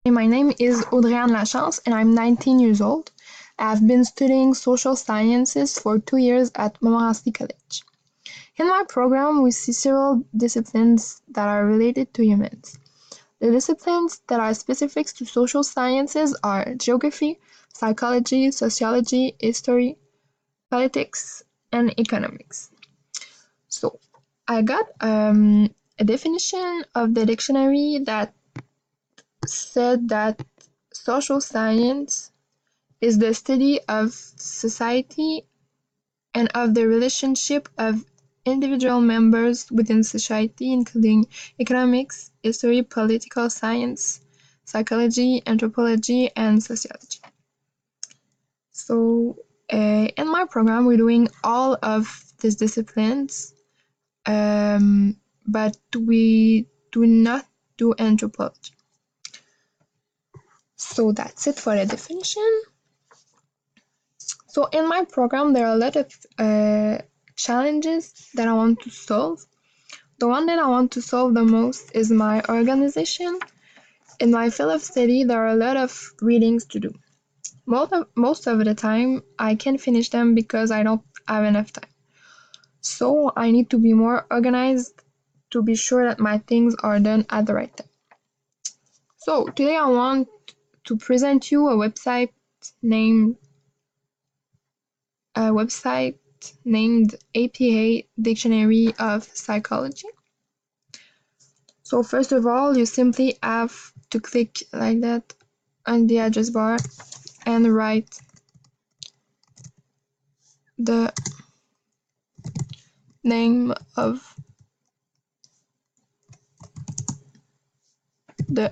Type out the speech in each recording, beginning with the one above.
My name is Audrey-Ann and I'm 19 years old. I've been studying social sciences for 2 years at Montmorency College. In my program, we see several disciplines that are related to humans. The disciplines that are specific to social sciences are geography, psychology, sociology, history, politics, and economics. So, I got a definition of the dictionary that said that social science is the study of society and of the relationship of individual members within society, including economics, history, political science, psychology, anthropology, and sociology. So, in my program, we're doing all of these disciplines, but we do not do anthropology. So that's it for the definition. So in my program, there are a lot of challenges that I want to solve. The one that I want to solve the most is my organization. In my field of study, there are a lot of readings to do. Most of the time, I can't finish them because I don't have enough time. So I need to be more organized to be sure that my things are done at the right time. So today I want to present you a website named APA Dictionary of Psychology. So first of all, you simply have to click like that on the address bar and write the name of the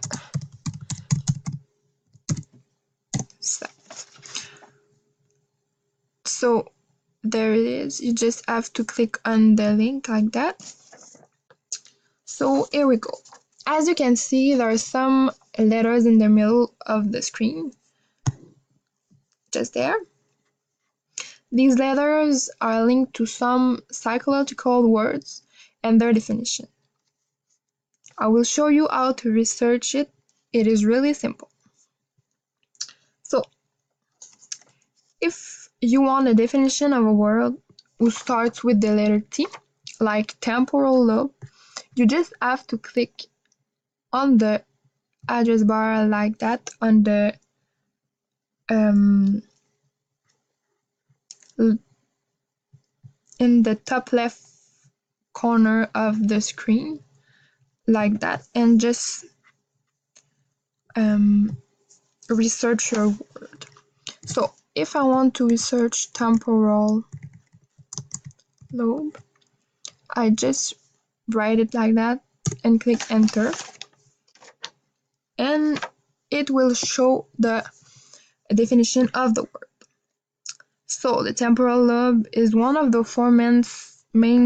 site. So there it is. You just have to click on the link like that. So here we go. As you can see, there are some letters in the middle of the screen. Just there. These letters are linked to some psychological words and their definition. I will show you how to research it. It is really simple. So, if you want a definition of a word who starts with the letter T, like temporal lobe, you just have to click on the address bar like that on the in the top left corner of the screen like that, and just research your word. So if I want to research temporal lobe, I just write it like that and click enter, and it will show the definition of the word. So the temporal lobe is one of the four main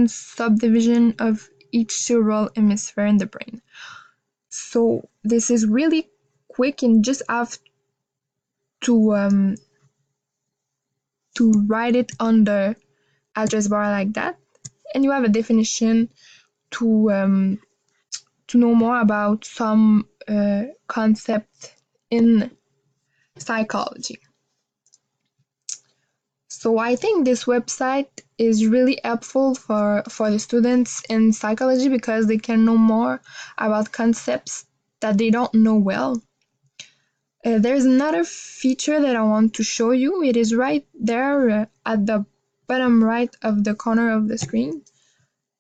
subdivisions of each cerebral hemisphere in the brain. So this is really quick, and just have to write it on the address bar like that, and you have a definition to know more about some concept in psychology. So I think this website is really helpful for the students in psychology because they can know more about concepts that they don't know well. There's another feature that I want to show you. It is right there at the bottom right of the corner of the screen.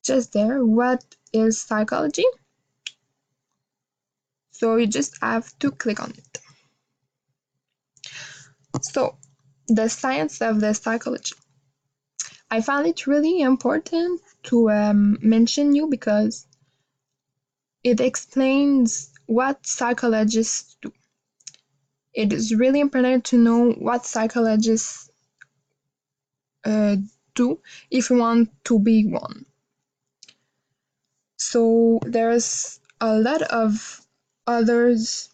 Just there. What is psychology? So you just have to click on it. So, the science of the psychology. I found it really important to mention you because it explains what psychologists do. It is really important to know what psychologists do if you want to be one. So there's a lot of others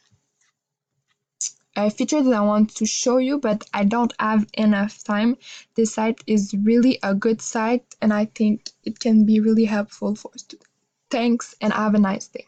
features that I want to show you, but I don't have enough time. This site is really a good site, and I think it can be really helpful for students. Thanks, and have a nice day.